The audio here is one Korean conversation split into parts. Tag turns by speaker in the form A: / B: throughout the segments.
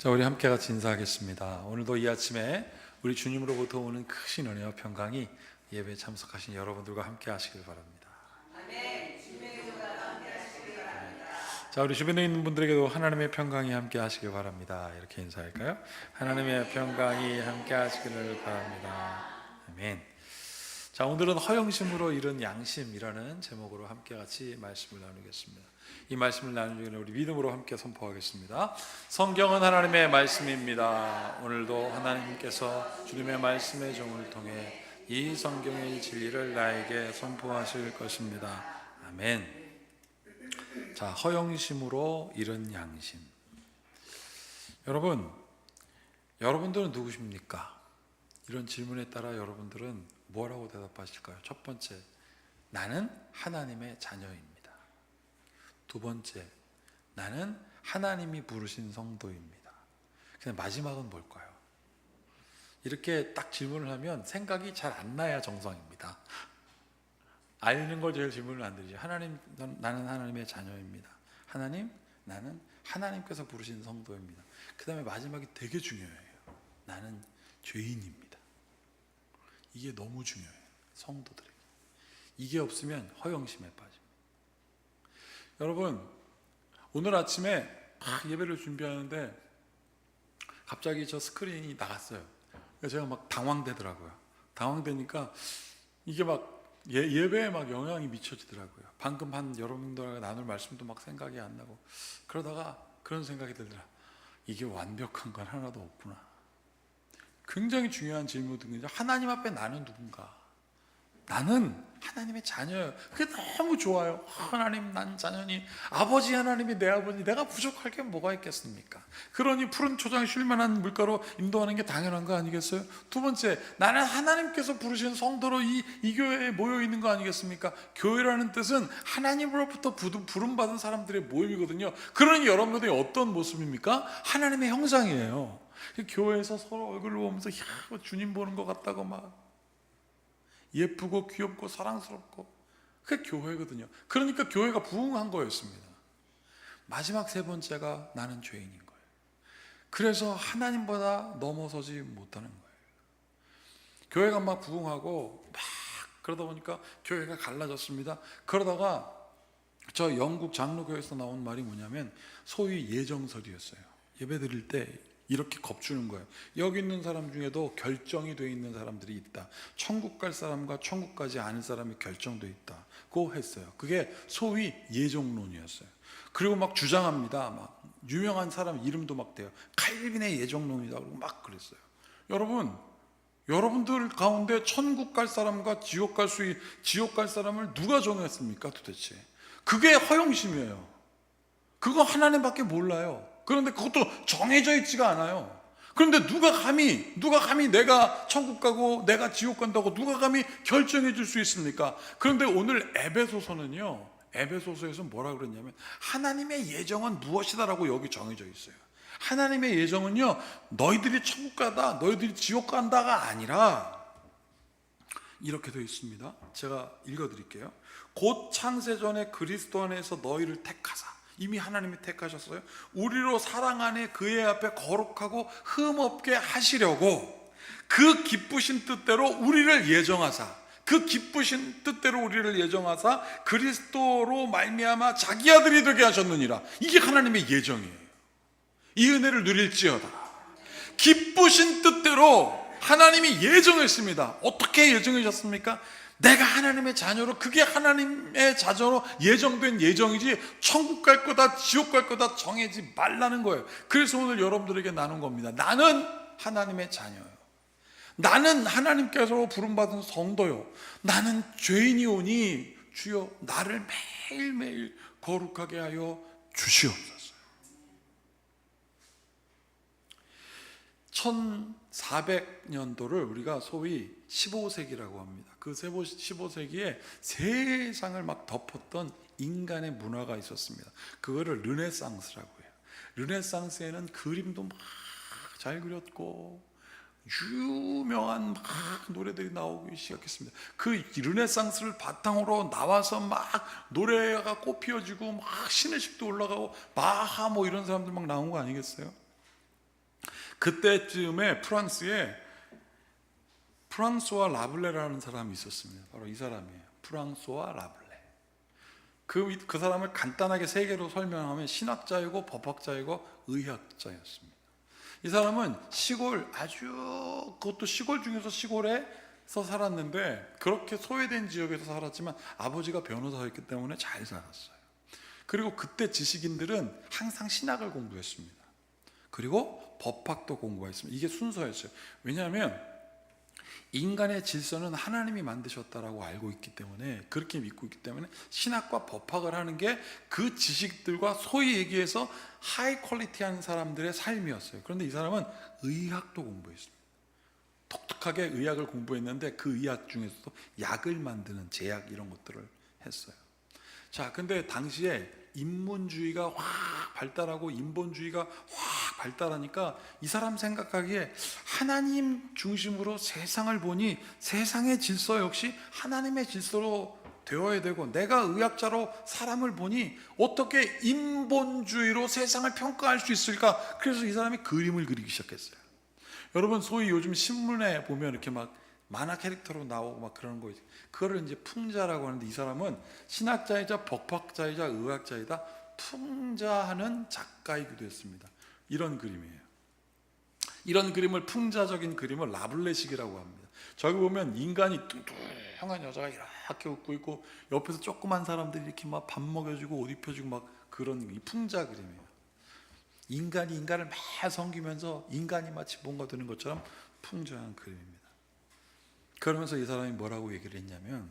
A: 자, 우리 함께 같이 인사하겠습니다. 오늘도 이 아침에 우리 주님으로부터 오는 크신 은혜와 평강이 예배에 참석하신 여러분들과 함께 하시길 바랍니다. 자, 우리 주변에 있는 분들에게도 하나님의 평강이 함께 하시길 바랍니다. 이렇게 인사할까요? 하나님의 평강이 함께 하시기를 바랍니다. 아멘. 자, 오늘은 허영심으로 이룬 양심이라는 제목으로 함께 같이 말씀을 나누겠습니다. 이 말씀을 나누기 전에 우리 믿음으로 함께 선포하겠습니다. 성경은 하나님의 말씀입니다. 오늘도 하나님께서 주님의 말씀의 종을 통해 이 성경의 진리를 나에게 선포하실 것입니다. 아멘. 자, 허영심으로 이룬 양심. 여러분들은 누구십니까? 이런 질문에 따라 여러분들은 뭐라고 대답하실까요? 첫 번째, 나는 하나님의 자녀입니다. 두 번째, 나는 하나님이 부르신 성도입니다. 그냥 마지막은 뭘까요? 이렇게 딱 질문을 하면 생각이 잘 안 나야 정상입니다. 알는 걸 제일 질문을 안 드리죠. 나는 하나님의 자녀입니다. 하나님, 나는 하나님께서 부르신 성도입니다. 그 다음에 마지막이 되게 중요해요. 나는 죄인입니다. 이게 너무 중요해요. 성도들에게. 이게 없으면 허영심에 빠집니다. 여러분, 오늘 아침에 막 예배를 준비하는데 갑자기 저 스크린이 나갔어요. 제가 막 당황되더라고요. 당황되니까 이게 막 예배에 막 영향이 미쳐지더라고요. 방금 한 여러분들과 나눌 말씀도 막 생각이 안 나고, 그러다가 그런 생각이 들더라. 이게 완벽한 건 하나도 없구나. 굉장히 중요한 질문이거든요. 하나님 앞에 나는 누군가? 나는 하나님의 자녀예요. 그게 너무 좋아요. 하나님, 난 자녀니 아버지 하나님이 내 아버지, 내가 부족할 게 뭐가 있겠습니까? 그러니 푸른 초장에 쉴만한 물가로 인도하는 게 당연한 거 아니겠어요? 두 번째, 나는 하나님께서 부르신 성도로 이 교회에 모여 있는 거 아니겠습니까? 교회라는 뜻은 하나님으로부터 부름받은 사람들의 모임이거든요. 그러니 여러분들이 어떤 모습입니까? 하나님의 형상이에요. 교회에서 서로 얼굴을 보면서 야, 주님 보는 것 같다고 막 예쁘고 귀엽고 사랑스럽고, 그게 교회거든요. 그러니까 교회가 부흥한 거였습니다. 마지막 세 번째가 나는 죄인인 거예요. 그래서 하나님보다 넘어서지 못하는 거예요. 교회가 막 부흥하고 막 그러다 보니까 교회가 갈라졌습니다. 그러다가 저 영국 장로교회에서 나온 말이 뭐냐면 소위 예정설이었어요. 예배 드릴 때 이렇게 겁주는 거예요. 여기 있는 사람 중에도 결정이 되어 있는 사람들이 있다. 천국 갈 사람과 천국 가지 않을 사람이 결정되어 있다고 했어요. 그게 소위 예정론이었어요. 그리고 막 주장합니다. 막 유명한 사람 이름도 막 대요. 칼빈의 예정론이다 그러고 막 그랬어요. 여러분들 가운데 천국 갈 사람과 지옥 갈 사람을 누가 정했습니까 도대체? 그게 허영심이에요. 그거 하나님밖에 몰라요. 그런데 그것도 정해져 있지가 않아요. 그런데 누가 감히 내가 천국 가고 내가 지옥 간다고 누가 감히 결정해 줄 수 있습니까? 그런데 오늘 에베소서에서 뭐라 그랬냐면 하나님의 예정은 무엇이다라고 여기 정해져 있어요. 하나님의 예정은요, 너희들이 천국 가다, 너희들이 지옥 간다가 아니라 이렇게 되어 있습니다. 제가 읽어드릴게요. 곧 창세전에 그리스도 안에서 너희를 택하사, 이미 하나님이 택하셨어요. 우리로 사랑 안에 그의 앞에 거룩하고 흠없게 하시려고 그 기쁘신 뜻대로 우리를 예정하사, 그리스도로 말미암아 자기 아들이 되게 하셨느니라. 이게 하나님의 예정이에요. 이 은혜를 누릴지어다. 기쁘신 뜻대로 하나님이 예정했습니다. 어떻게 예정하셨습니까? 내가 하나님의 자녀로, 그게 하나님의 자녀로 예정된 예정이지 천국 갈 거다 지옥 갈 거다 정하지 말라는 거예요. 그래서 오늘 여러분들에게 나눈 겁니다. 나는 하나님의 자녀요. 나는 하나님께서 부름받은 성도요. 나는 죄인이오니 주여 나를 매일매일 거룩하게 하여 주시옵소서. 1400년도를 우리가 소위 15세기라고 합니다. 그 15세기에 세상을 막 덮었던 인간의 문화가 있었습니다. 그거를 르네상스라고 해요. 르네상스에는 그림도 막 잘 그렸고 유명한 막 노래들이 나오기 시작했습니다. 그 르네상스를 바탕으로 나와서 막 노래가 꽃 피어지고 막 신의식도 올라가고 마하 뭐 이런 사람들 막 나온 거 아니겠어요? 그때쯤에 프랑스에 프랑스와 라블레라는 사람이 있었습니다. 바로 이 사람이에요. 프랑스와 라블레. 그 사람을 간단하게 세 개로 설명하면 신학자이고 법학자이고 의학자였습니다. 이 사람은 시골, 그것도 시골 중에서 시골에서 살았는데, 그렇게 소외된 지역에서 살았지만 아버지가 변호사였기 때문에 잘 살았어요. 그리고 그때 지식인들은 항상 신학을 공부했습니다. 그리고 법학도 공부했습니다. 이게 순서였어요. 왜냐하면 인간의 질서는 하나님이 만드셨다라고 알고 있기 때문에, 그렇게 믿고 있기 때문에 신학과 법학을 하는 게 그 지식들과 소위 얘기해서 하이 퀄리티한 사람들의 삶이었어요. 그런데 이 사람은 의학도 공부했습니다. 독특하게 의학을 공부했는데 그 의학 중에서도 약을 만드는 제약 이런 것들을 했어요. 자, 근데 당시에 인문주의가 확 발달하고 인본주의가 확 발달하니까 이 사람 생각하기에 하나님 중심으로 세상을 보니 세상의 질서 역시 하나님의 질서로 되어야 되고, 내가 의학자로 사람을 보니 어떻게 인본주의로 세상을 평가할 수 있을까? 그래서 이 사람이 그림을 그리기 시작했어요. 여러분, 소위 요즘 신문에 보면 이렇게 막 만화 캐릭터로 나오고 막 그러는 거, 그거를 이제 풍자라고 하는데, 이 사람은 신학자이자 법학자이자 의학자이자 풍자하는 작가이기도 했습니다. 이런 그림이에요. 이런 그림을, 풍자적인 그림을 라블레식이라고 합니다. 저기 보면 인간이 뚱뚱한 여자가 이렇게 웃고 있고, 옆에서 조그만 사람들이 이렇게 막 밥 먹여주고 옷 입혀주고 막 그런 이 풍자 그림이에요. 인간이 인간을 막 섬기면서 인간이 마치 뭔가 되는 것처럼 풍자한 그림입니다. 그러면서 이 사람이 뭐라고 얘기를 했냐면,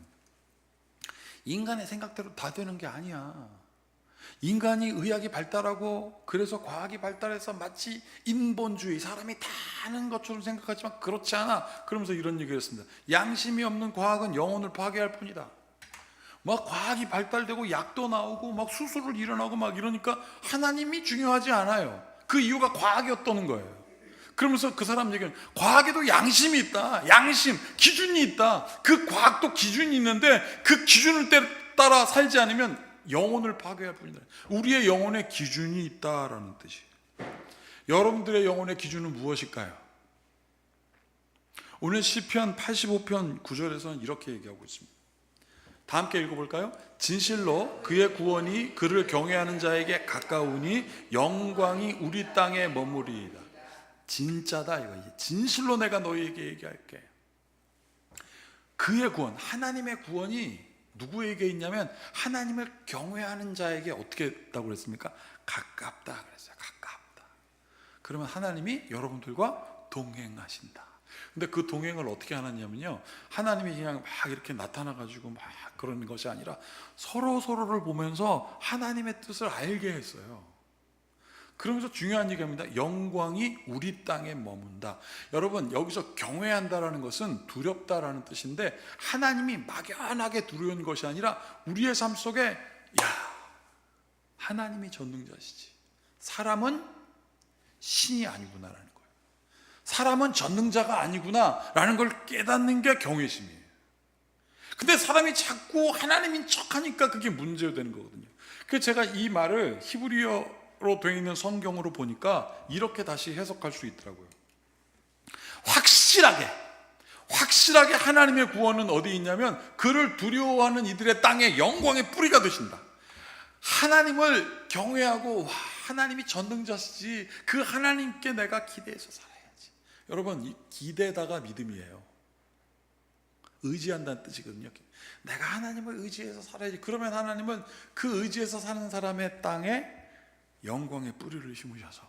A: 인간의 생각대로 다 되는 게 아니야. 인간이 의학이 발달하고 그래서 과학이 발달해서 마치 인본주의, 사람이 다 아는 것처럼 생각하지만 그렇지 않아. 그러면서 이런 얘기를 했습니다. 양심이 없는 과학은 영혼을 파괴할 뿐이다. 막 과학이 발달되고 약도 나오고 막 수술을 일어나고 막 이러니까 하나님이 중요하지 않아요. 그 이유가 과학이었다는 거예요. 그러면서 그 사람 얘기는, 과학에도 양심이 있다. 양심, 기준이 있다. 그 과학도 기준이 있는데 그 기준을 따라 살지 않으면 영혼을 파괴할 뿐이다. 우리의 영혼의 기준이 있다라는 뜻이에요. 여러분들의 영혼의 기준은 무엇일까요? 오늘 시편 85편 9절에서는 이렇게 얘기하고 있습니다. 다 함께 읽어볼까요? 진실로 그의 구원이 그를 경외하는 자에게 가까우니 영광이 우리 땅에 머무리이다. 진짜다 이거. 진실로 내가 너희에게 얘기할게. 그의 구원, 하나님의 구원이 누구에게 있냐면 하나님을 경외하는 자에게 어떻게 했다고 그랬습니까? 가깝다 그랬어요. 가깝다. 그러면 하나님이 여러분들과 동행하신다. 근데 그 동행을 어떻게 하느냐면요, 하나님이 그냥 막 이렇게 나타나가지고 막 그러는 것이 아니라 서로를 보면서 하나님의 뜻을 알게 했어요. 그러면서 중요한 얘기입니다. 영광이 우리 땅에 머문다. 여러분, 여기서 경외한다라는 것은 두렵다라는 뜻인데, 하나님이 막연하게 두려운 것이 아니라 우리의 삶 속에, 야, 하나님이 전능자시지, 사람은 신이 아니구나라는 거예요. 사람은 전능자가 아니구나라는 걸 깨닫는 게 경외심이에요. 근데 사람이 자꾸 하나님인 척하니까 그게 문제되는 거거든요. 그래서 제가 이 말을 히브리어로 되어 있는 성경으로 보니까 이렇게 다시 해석할 수 있더라고요. 확실하게 하나님의 구원은 어디 있냐면, 그를 두려워하는 이들의 땅에 영광의 뿌리가 되신다. 하나님을 경외하고, 와, 하나님이 전능자시지, 그 하나님께 내가 기대해서 살아야지. 여러분, 이 기대다가 믿음이에요. 의지한다는 뜻이거든요. 내가 하나님을 의지해서 살아야지. 그러면 하나님은 그 의지해서 사는 사람의 땅에 영광의 뿌리를 심으셔서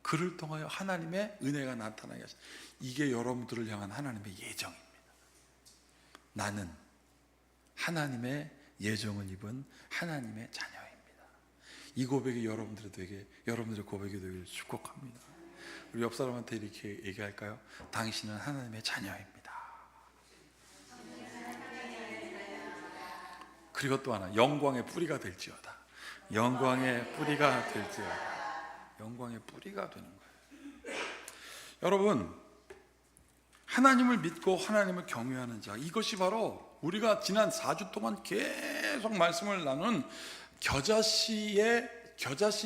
A: 그를 통하여 하나님의 은혜가 나타나게 하신다. 이게 여러분들을 향한 하나님의 예정입니다. 나는 하나님의 예정을 입은 하나님의 자녀입니다. 이 고백이 여러분들의 고백이 되기를 축복합니다. 우리 옆 사람한테 이렇게 얘기할까요? 당신은 하나님의 자녀입니다. 그리고 또 하나, 영광의 뿌리가 될지어다. 영광의 뿌리가 될지어다. 영광의 뿌리가 되는 거예요. 여러분, 하나님을 믿고 하나님을 경외하는 자, 이것이 바로 우리가 지난 4주 동안 계속 말씀을 나눈 겨자씨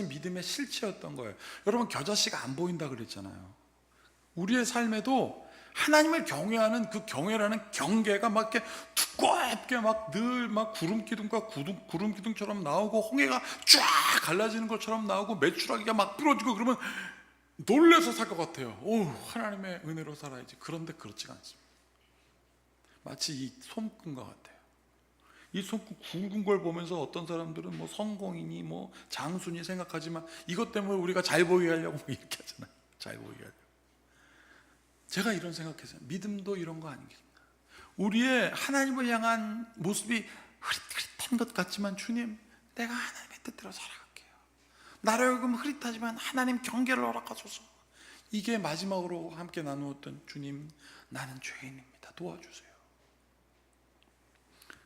A: 믿음의 실체였던 거예요. 여러분, 겨자씨가 안 보인다 그랬잖아요. 우리의 삶에도 하나님을 경외하는 그 경외라는 경계가 막 이렇게 두껍게 막 늘 막 구름 기둥과 구름 기둥처럼 나오고 홍해가 쫙 갈라지는 것처럼 나오고 메추라기가 막 부러지고 그러면 놀래서 살 것 같아요. 오, 하나님의 은혜로 살아야지. 그런데 그렇지가 않습니다. 마치 이 솜꾼과 같아요. 이 솜꾼 굵은 걸 보면서 어떤 사람들은 뭐 성공이니 뭐 장수니 생각하지만 이것 때문에 우리가 잘 보이게 하려고 이렇게 하잖아요. 잘 보이게 하려고. 제가 이런 생각했어요. 믿음도 이런 거 아니겠나. 우리의 하나님을 향한 모습이 흐릿흐릿한 것 같지만 주님, 내가 하나님의 뜻대로 살아갈게요. 나로 하여금 흐릿하지만 하나님 경계를 허락하소서. 이게 마지막으로 함께 나누었던 주님, 나는 죄인입니다. 도와주세요.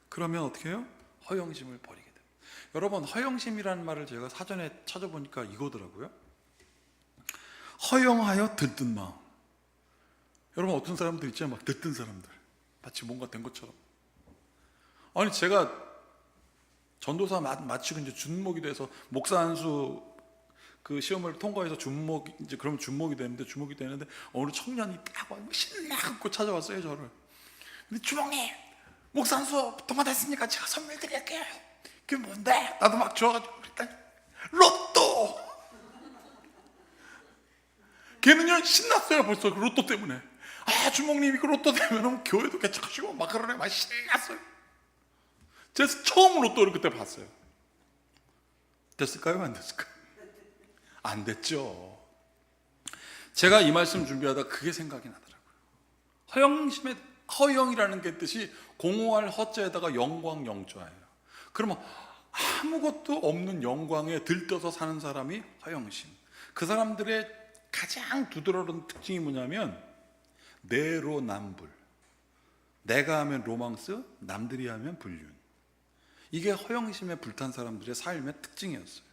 A: 그러면 어떻게 해요? 허영심을 버리게 됩니다. 여러분, 허영심이라는 말을 제가 사전에 찾아보니까 이거더라고요. 허영하여 들뜬 마음. 여러분, 어떤 사람들 있잖아요. 막 들뜬 사람들. 마치 뭔가 된 것처럼. 아니, 제가 전도사 마치고 이제 준목이 돼서 목사 안수 그 시험을 통과해서 이제 그러면 준목이 되는데 어느 청년이 딱 와서 신나갖고 찾아왔어요, 저를. 근데 주목님, 목사 안수 통과됐으니까 제가 선물 드릴게요. 그게 뭔데? 나도 막 좋아가지고 그랬더니 로또! 걔는요 신났어요. 벌써 그 로또 때문에. 아, 주목님이 그 로또 되면 교회도 개척하시고 막 그러네. 막 신났어요. 제가 처음 로또를 그때 봤어요. 됐을까요? 안 됐을까요? 안 됐죠. 제가 이 말씀 준비하다 그게 생각이 나더라고요. 허영이라는 게 뜻이 공허할 허자에다가 영광 영좌예요. 그러면 아무것도 없는 영광에 들떠서 사는 사람이 허영심. 그 사람들의 가장 두드러진 특징이 뭐냐면 내로남불. 내가 하면 로망스, 남들이 하면 불륜. 이게 허영심에 불탄 사람들의 삶의 특징이었어요.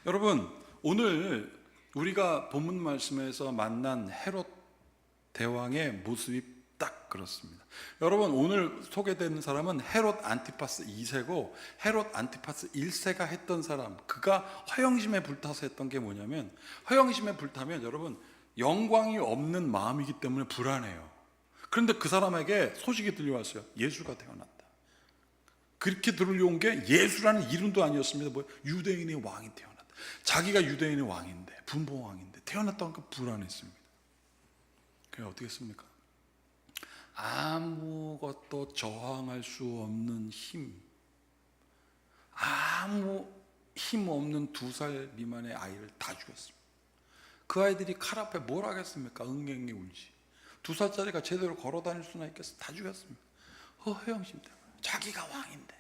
A: 여러분, 오늘 우리가 본문 말씀에서 만난 헤롯 대왕의 모습이 딱 그렇습니다. 여러분, 오늘 소개되는 사람은 헤롯 안티파스 2세고 헤롯 안티파스 1세가 했던 사람, 그가 허영심에 불타서 했던 게 뭐냐면, 허영심에 불타면 여러분 영광이 없는 마음이기 때문에 불안해요. 그런데 그 사람에게 소식이 들려왔어요. 예수가 태어났다. 그렇게 들려온 게 예수라는 이름도 아니었습니다. 뭐 유대인의 왕이 태어났다. 자기가 유대인의 왕인데, 분봉왕인데 태어났다고 하니까 불안했습니다. 그게 어떻게 했습니까? 아무것도 저항할 수 없는 힘, 아무 힘 없는 2살 미만의 아이를 다 죽였습니다. 그 아이들이 칼 앞에 뭘 하겠습니까? 응앵이 울지. 2살짜리가 제대로 걸어 다닐 수나 있겠어? 다 죽였습니다. 허영심 때문에. 자기가 왕인데.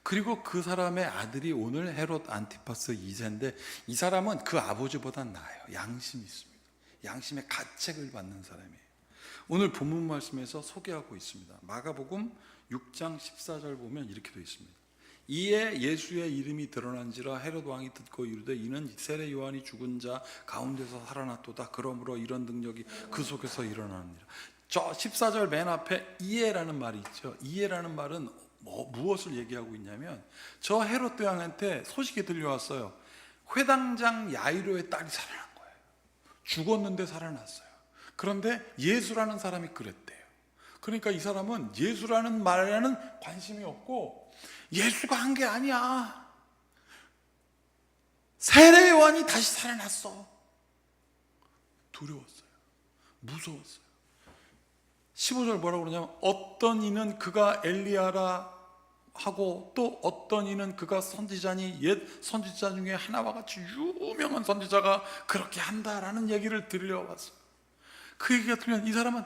A: 그리고 그 사람의 아들이 오늘 헤롯 안티파스 2세인데, 이 사람은 그 아버지보다 나아요. 양심이 있습니다. 양심의 가책을 받는 사람이에요. 오늘 본문 말씀에서 소개하고 있습니다. 마가복음 6장 14절 보면 이렇게 되어 있습니다. 이에 예수의 이름이 드러난지라 헤롯 왕이 듣고 이르되 이는 세례 요한이 죽은 자 가운데서 살아났도다. 그러므로 이런 능력이 그 속에서 일어나느니라. 저 14절 맨 앞에 이에라는 말이 있죠. 이에라는 말은 무엇을 얘기하고 있냐면, 저 헤롯 대왕한테 소식이 들려왔어요. 회당장 야이로의 딸이 살아난 거예요. 죽었는데 살아났어요. 그런데 예수라는 사람이 그랬대요. 그러니까 이 사람은 예수라는 말에는 관심이 없고, 예수가 한 게 아니야, 세례 요한이 다시 살아났어. 두려웠어요. 무서웠어요. 15절 뭐라고 그러냐면, 어떤 이는 그가 엘리야라 하고 또 어떤 이는 그가 선지자니 옛 선지자 중에 하나와 같이 유명한 선지자가 그렇게 한다라는 얘기를 들려왔어요. 그 얘기가 들리면 이 사람은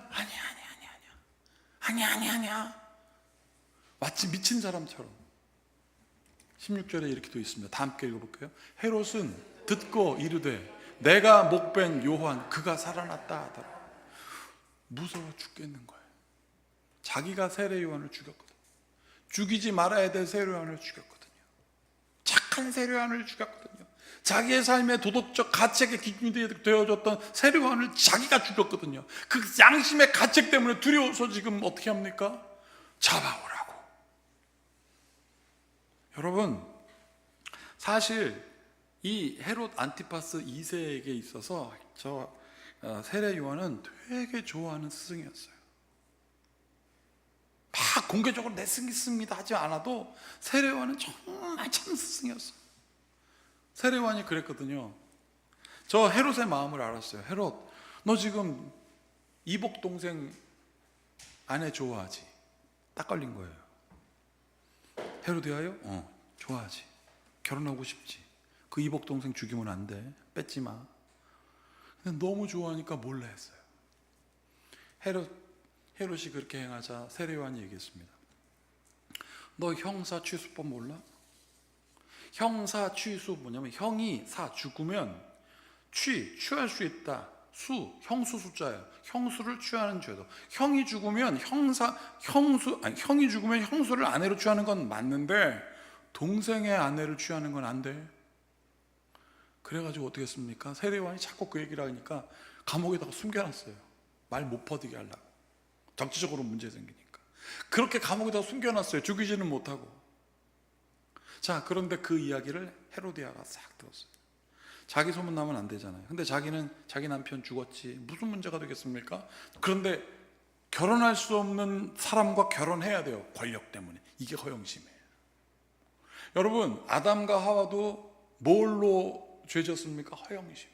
A: 아니야 마치 미친 사람처럼. 16절에 이렇게 되어 있습니다. 다 함께 읽어볼게요. 헤롯은 듣고 이르되 내가 목벤 요한 그가 살아났다 하더라. 무서워 죽겠는 거예요. 자기가 세례 요한을 죽였거든요. 죽이지 말아야 될 세례 요한을 죽였거든요. 착한 세례 요한을 죽였거든요. 자기의 삶의 도덕적 가책의 기준이 되어졌던 세례 요한을 자기가 죽였거든요. 그 양심의 가책 때문에 두려워서 지금 어떻게 합니까? 잡아오라고. 여러분, 사실 이 헤롯 안티파스 2세에게 있어서 세례 요한은 되게 좋아하는 스승이었어요. 막 공개적으로 내 스승입니다 하지 않아도 세례 요한은 정말 참 스승이었어요. 세례 요한이 그랬거든요. 저 헤롯의 마음을 알았어요. 헤롯, 너 지금 이복 동생 아내 좋아하지? 딱 걸린 거예요. 헤로디아요? 좋아하지. 결혼하고 싶지. 그 이복 동생 죽이면 안 돼. 뺏지 마. 근데 너무 좋아하니까 몰래 했어요. 헤롯이 그렇게 행하자 세례 요한이 얘기했습니다. 너 형사 취수법 몰라? 형사 취수 뭐냐면 형이 사 죽으면 취할 수 있다. 형수 숫자예요. 형수를 취하는 죄도. 형이 죽으면 형이 죽으면 형수를 아내로 취하는 건 맞는데 동생의 아내를 취하는 건 안 돼. 그래가지고 어떻게 했습니까? 세례 요한이 자꾸 그 얘기를 하니까 감옥에다가 숨겨놨어요. 말 못 퍼지게 하려고. 정치적으로 문제 생기니까. 그렇게 감옥에다가 숨겨놨어요. 죽이지는 못하고. 자, 그런데 그 이야기를 헤로디아가 싹 들었어요. 자기 소문나면 안 되잖아요. 근데 자기는 자기 남편 죽었지 무슨 문제가 되겠습니까? 그런데 결혼할 수 없는 사람과 결혼해야 돼요. 권력 때문에. 이게 허영심이에요. 여러분, 아담과 하와도 뭘로 죄졌습니까? 허영심.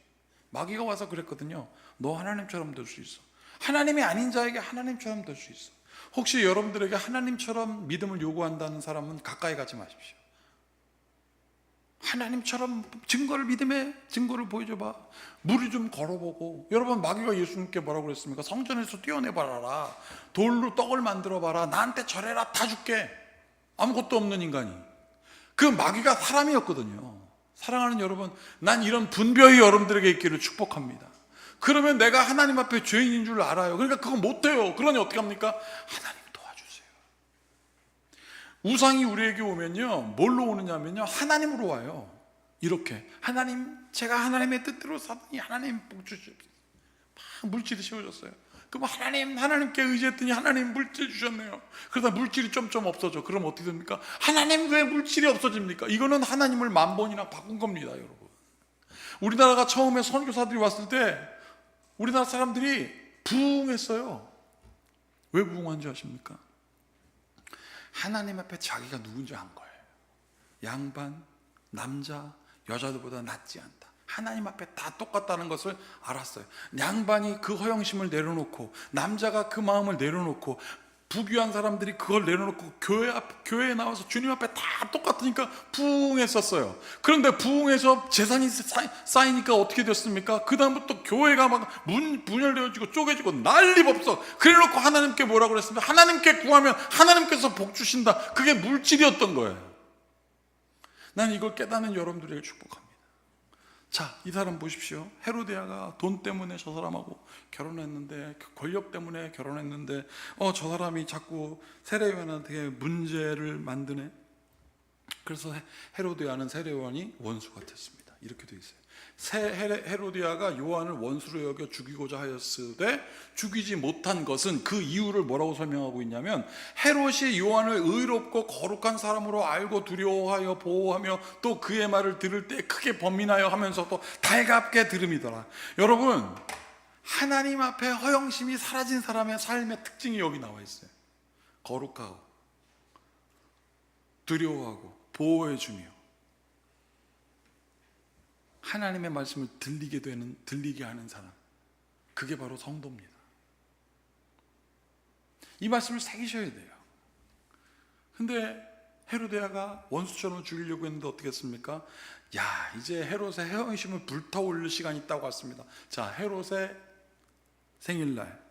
A: 마귀가 와서 그랬거든요. 너 하나님처럼 될 수 있어. 하나님이 아닌 자에게 하나님처럼 될 수 있어. 혹시 여러분들에게 하나님처럼 믿음을 요구한다는 사람은 가까이 가지 마십시오. 하나님처럼 믿음의 증거를 보여줘봐. 물이 좀 걸어보고. 여러분, 마귀가 예수님께 뭐라고 그랬습니까? 성전에서 뛰어내봐라. 돌로 떡을 만들어봐라. 나한테 절해라. 다 줄게. 아무것도 없는 인간이. 그 마귀가 사람이었거든요. 사랑하는 여러분, 난 이런 분별이 여러분들에게 있기를 축복합니다. 그러면 내가 하나님 앞에 죄인인 줄 알아요. 그러니까 그거 못해요. 그러니 어떻게 합니까? 하나님 도와주세요. 우상이 우리에게 오면요, 뭘로 오느냐면요, 하나님으로 와요. 이렇게 하나님, 제가 하나님의 뜻대로 살더니 하나님 복 주셨어요. 막 물질이 씌워졌어요. 그럼 하나님께 의지했더니 하나님 물질 주셨네요. 그러다 물질이 점점 없어져. 그럼 어떻게 됩니까? 하나님 왜 물질이 없어집니까? 이거는 하나님을 만번이나 바꾼 겁니다, 여러분. 우리나라가 처음에 선교사들이 왔을 때 우리나라 사람들이 부흥했어요. 왜 부흥한지 아십니까? 하나님 앞에 자기가 누군지 안 거예요. 양반, 남자, 여자들보다 낫지 않다. 하나님 앞에 다 똑같다는 것을 알았어요. 양반이 그 허영심을 내려놓고, 남자가 그 마음을 내려놓고, 부귀한 사람들이 그걸 내려놓고 교회에 나와서 주님 앞에 다 똑같으니까 부흥했었어요. 그런데 부흥해서 재산이 쌓이니까 어떻게 됐습니까? 그 다음부터 교회가 막 분열되어지고 쪼개지고 난리법석. 그래놓고 하나님께 뭐라고 그랬습니까? 하나님께 구하면 하나님께서 복 주신다. 그게 물질이었던 거예요. 난 이걸 깨닫는 여러분들에게 축복합니다. 자, 이 사람 보십시오. 헤로디아가 돈 때문에 저 사람하고 결혼했는데, 권력 때문에 결혼했는데, 저 사람이 자꾸 세례 요한한테 문제를 만드네. 그래서 헤로디아는 세례 요한이 원수가 됐습니다. 이렇게 되어 있어요. 헤로디아가 요한을 원수로 여겨 죽이고자 하였으되 죽이지 못한 것은, 그 이유를 뭐라고 설명하고 있냐면, 헤롯이 요한을 의롭고 거룩한 사람으로 알고 두려워하여 보호하며 또 그의 말을 들을 때 크게 번민하여 하면서도 달갑게 들음이더라. 여러분, 하나님 앞에 허영심이 사라진 사람의 삶의 특징이 여기 나와 있어요. 거룩하고 두려워하고 보호해주며 하나님의 말씀을 들리게 하는 사람, 그게 바로 성도입니다. 이 말씀을 새기셔야 돼요. 근데 헤로데아가 원수처럼 죽이려고 했는데 어떻게 했습니까? 이제 헤롯의 허영심을 불타올릴 시간이 있다고 왔습니다. 자, 헤롯의 생일날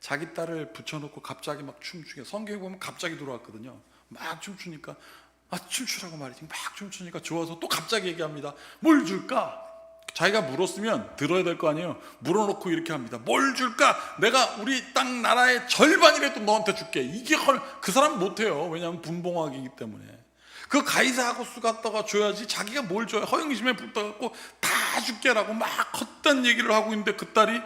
A: 자기 딸을 붙여놓고 갑자기 막 춤추게, 성경에 보면 갑자기 들어왔거든요. 막 춤추니까, 춤추라고 말이지. 막 춤추니까 좋아서 또 갑자기 얘기합니다. 뭘 줄까? 자기가 물었으면 들어야 될 거 아니에요. 물어놓고 이렇게 합니다. 뭘 줄까? 내가 우리 땅 나라의 절반이라도 너한테 줄게. 이게 그 사람 못해요. 왜냐하면 분봉하기이기 때문에. 그 가이사하고스 갖다가 줘야지 자기가 뭘 줘요. 허영심에 붙어갖고 다 줄게라고 막 헛된 얘기를 하고 있는데, 그 딸이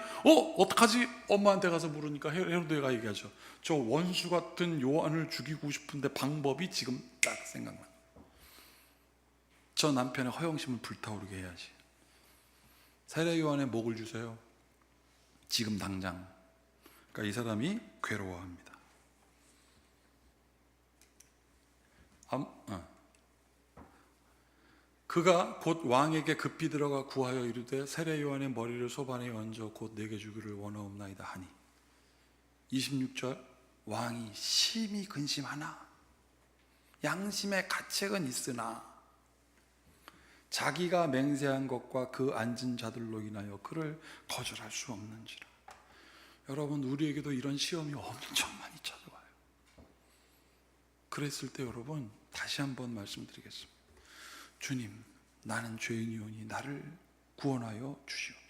A: 어떡하지? 엄마한테 가서 물으니까 헤로데가 얘기하죠. 저 원수 같은 요한을 죽이고 싶은데 방법이 지금 딱 생각나. 저 남편의 허영심을 불타오르게 해야지. 세례 요한의 목을 주세요. 지금 당장. 그러니까 이 사람이 괴로워합니다. 그가 곧 왕에게 급히 들어가 구하여 이르되 세례 요한의 머리를 소반에 얹어 곧 내게 주기를 원하옵나이다 하니 26절 왕이 심히 근심하나 양심의 가책은 있으나 자기가 맹세한 것과 그 앉은 자들로 인하여 그를 거절할 수 없는지라. 여러분, 우리에게도 이런 시험이 엄청 많이 찾아와요. 그랬을 때 여러분, 다시 한번 말씀드리겠습니다. 주님, 나는 죄인이오니 나를 구원하여 주시옵소서.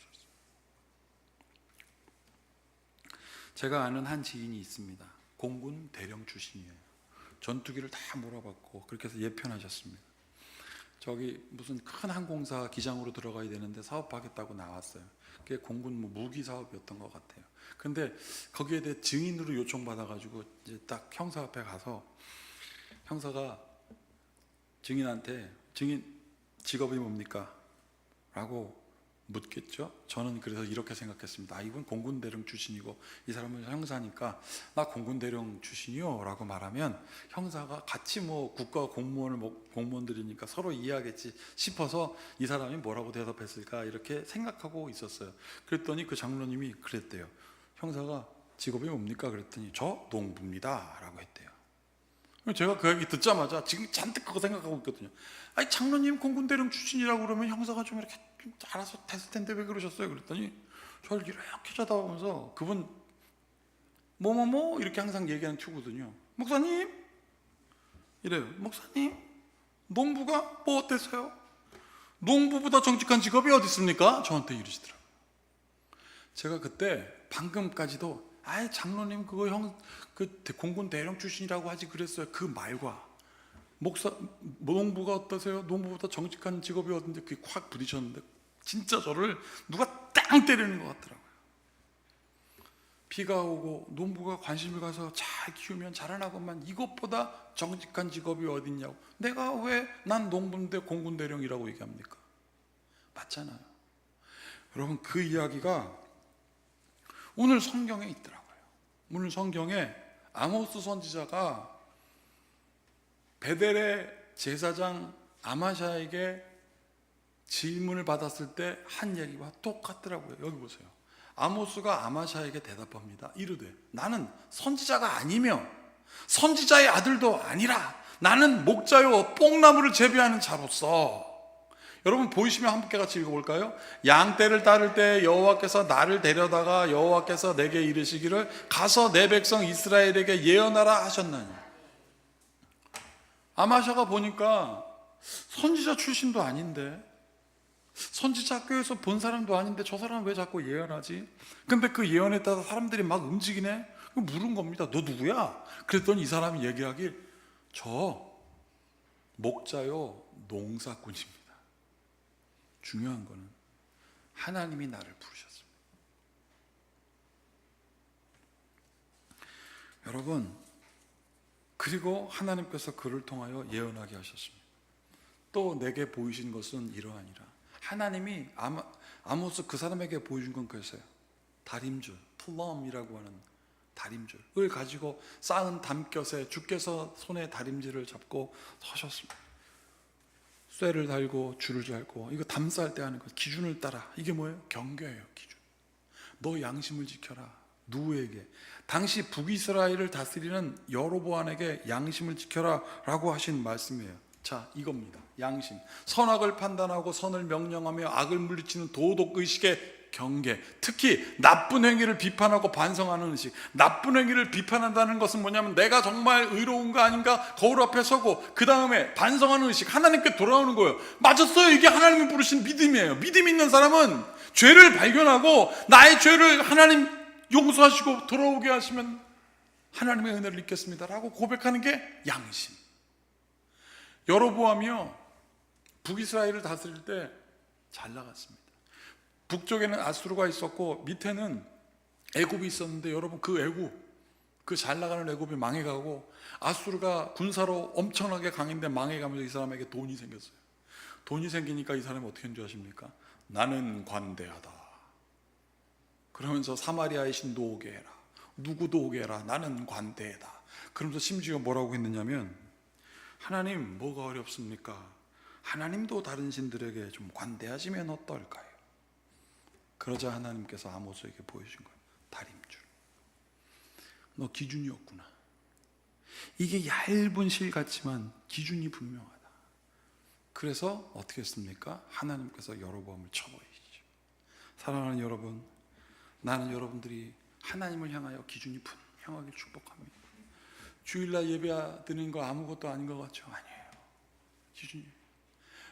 A: 제가 아는 한 지인이 있습니다. 공군 대령 출신이에요. 전투기를 다 몰아봤고 그렇게 해서 예편하셨습니다. 저기 무슨 큰 항공사 기장으로 들어가야 되는데 사업하겠다고 나왔어요. 그게 공군 무기 사업이었던 것 같아요. 근데 거기에 대해 증인으로 요청받아가지고 이제 딱 형사 앞에 가서 형사가 증인한테 증인 직업이 뭡니까? 라고 묻겠죠. 저는 그래서 이렇게 생각했습니다. 이분 공군대령 출신이고 이 사람은 형사니까 나 공군대령 출신이요 라고 말하면 형사가 같이 국가 공무원들이니까 서로 이해하겠지 싶어서 이 사람이 뭐라고 대답했을까 이렇게 생각하고 있었어요. 그랬더니 그 장로님이 그랬대요. 형사가 직업이 뭡니까? 그랬더니 저 농부입니다 라고 했대요. 제가 그 얘기 듣자마자 지금 잔뜩 그거 생각하고 있거든요. 아니 장로님 공군대령 출신이라고 그러면 형사가 좀 이렇게 좀 알아서 됐을 텐데 왜 그러셨어요? 그랬더니 저를 이렇게 쳐다보면서 그분 뭐뭐뭐 이렇게 항상 얘기하는 튜거든요. 목사님 이래요. 목사님 농부가 뭐 어땠어요? 농부보다 정직한 직업이 어디 있습니까? 저한테 이러시더라고요. 제가 그때 방금까지도 아이 장로님 그거 그 공군 대령 출신이라고 하지 그랬어요. 그 말과 농부가 어떠세요? 농부보다 정직한 직업이 어딘데 그게 확 부딪혔는데 진짜 저를 누가 땅 때리는 것 같더라고요. 비가 오고 농부가 관심을 가서 잘 키우면 자라나고만 이것보다 정직한 직업이 어딨냐고. 내가 왜 난 농부인데 공군 대령이라고 얘기합니까? 맞잖아요. 여러분 그 이야기가 오늘 성경에 있더라고요. 오늘 성경에 아모스 선지자가 베델의 제사장 아마샤에게 질문을 받았을 때 한 얘기와 똑같더라고요. 여기 보세요. 아모스가 아마샤에게 대답합니다. 이르되 나는 선지자가 아니며 선지자의 아들도 아니라 나는 목자요 뽕나무를 재배하는 자로서. 여러분 보이시면 함께 같이 읽어볼까요? 양떼를 따를 때 여호와께서 나를 데려다가 여호와께서 내게 이르시기를 가서 내 백성 이스라엘에게 예언하라 하셨나니. 아마샤가 보니까 선지자 출신도 아닌데 선지자 학교에서 본 사람도 아닌데 저 사람은 왜 자꾸 예언하지? 근데 그 예언에 따라 사람들이 막 움직이네? 물은 겁니다. 너 누구야? 그랬더니 이 사람이 얘기하길 저 목자요 농사꾼입니다. 중요한 거는 하나님이 나를 부르셨습니다. 여러분 그리고 하나님께서 그를 통하여 예언하게 하셨습니다. 또 내게 보이신 것은 이러하니라. 하나님이 아모스 그 사람에게 보여준 건 그랬어요. 다림줄, 플럼이라고 하는 다림줄을 가지고 쌓은 담곁에 주께서 손에 다림질을 잡고 서셨습니다. 쇠를 달고 줄을 달고 이거 담쌓을 때 하는 거 기준을 따라. 이게 뭐예요? 경계예요. 기준. 너 양심을 지켜라. 누구에게? 당시 북이스라엘을 다스리는 여로보암에게 양심을 지켜라 라고 하신 말씀이에요. 자, 이겁니다. 양심. 선악을 판단하고 선을 명령하며 악을 물리치는 도덕의식의 경계. 특히 나쁜 행위를 비판하고 반성하는 의식. 나쁜 행위를 비판한다는 것은 뭐냐면 내가 정말 의로운가 아닌가 거울 앞에 서고 그 다음에 반성하는 의식. 하나님께 돌아오는 거예요. 맞았어요. 이게 하나님이 부르신 믿음이에요. 믿음 있는 사람은 죄를 발견하고 나의 죄를 하나님 용서하시고 돌아오게 하시면 하나님의 은혜를 입겠습니다 라고 고백하는 게 양심. 여로보암이요 북이스라엘을 다스릴 때 잘 나갔습니다. 북쪽에는 아수르가 있었고 밑에는 애굽이 있었는데 여러분 그 애굽, 그 잘 나가는 애굽이 망해가고 아수르가 군사로 엄청나게 강인데 망해가면서 이 사람에게 돈이 생겼어요. 돈이 생기니까 이 사람이 어떻게 한 줄 아십니까? 나는 관대하다. 그러면서 사마리아의 신도 오게 해라, 누구도 오게 해라, 나는 관대하다. 그러면서 심지어 뭐라고 했느냐면, 하나님 뭐가 어렵습니까? 하나님도 다른 신들에게 좀 관대하시면 어떨까요? 그러자 하나님께서 아모스에게 보여준 거예요. 다림줄, 너 기준이 없구나. 이게 얇은 실 같지만 기준이 분명하다. 그래서 어떻게 했습니까? 하나님께서 여로보암을 쳐버리시죠. 사랑하는 여러분, 나는 여러분들이 하나님을 향하여 기준이 분명하게 축복합니다. 주일날 예배 드리는 거 아무것도 아닌 것 같죠? 아니에요. 기준이.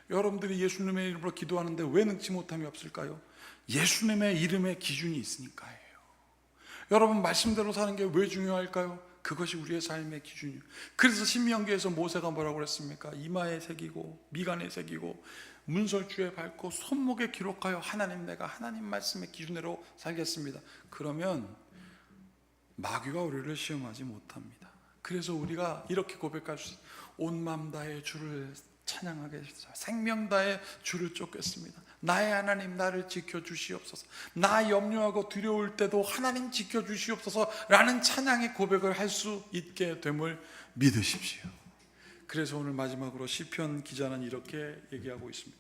A: 여러분들이 예수님의 이름으로 기도하는데 왜 능치 못함이 없을까요? 예수님의 이름에 기준이 있으니까요. 여러분, 말씀대로 사는 게 왜 중요할까요? 그것이 우리의 삶의 기준이에요. 그래서 신명기에서 모세가 뭐라고 그랬습니까? 이마에 새기고 미간에 새기고 문설주에 밟고 손목에 기록하여 하나님, 내가 하나님 말씀의 기준으로 살겠습니다. 그러면 마귀가 우리를 시험하지 못합니다. 그래서 우리가 이렇게 고백할 수 있어요. 온 마음 다해 주를 찬양하겠습니다. 생명 다해 주를 쫓겠습니다. 나의 하나님, 나를 지켜주시옵소서. 나 염려하고 두려울 때도 하나님 지켜주시옵소서 라는 찬양의 고백을 할 수 있게 됨을 믿으십시오. 그래서 오늘 마지막으로 시편 기자는 이렇게 얘기하고 있습니다.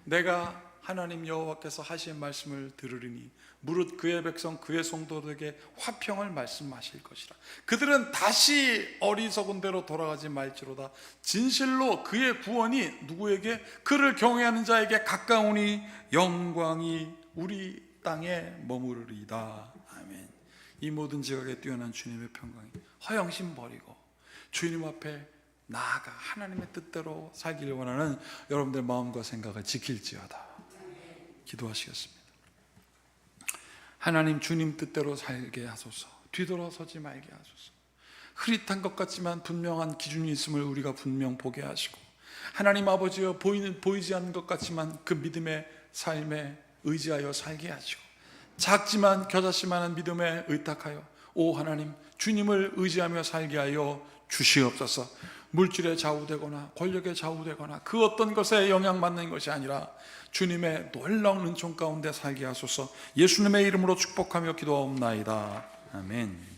A: 내가 하나님 여호와께서 하신 말씀을 들으리니 무릇 그의 백성 그의 성도들에게 화평을 말씀하실 것이라. 그들은 다시 어리석은 대로 돌아가지 말지로다. 진실로 그의 구원이 누구에게? 그를 경외하는 자에게 가까우니 영광이 우리 땅에 머무르리다. 아멘. 이 모든 지각에 뛰어난 주님의 평강이 허영심 버리고 주님 앞에 나아가 하나님의 뜻대로 살기를 원하는 여러분들 마음과 생각을 지킬지어다. 기도하시겠습니다. 하나님, 주님 뜻대로 살게 하소서. 뒤돌아서지 말게 하소서. 흐릿한 것 같지만 분명한 기준이 있음을 우리가 분명 보게 하시고, 하나님 아버지여, 보이지 않는 것 같지만 그 믿음의 삶에 의지하여 살게 하시고, 작지만 겨자씨만한 믿음에 의탁하여 오 하나님, 주님을 의지하며 살게 하여 주시옵소서. 물질에 좌우되거나 권력에 좌우되거나 그 어떤 것에 영향받는 것이 아니라 주님의 놀라운 은총 가운데 살게 하소서. 예수님의 이름으로 축복하며 기도하옵나이다. 아멘.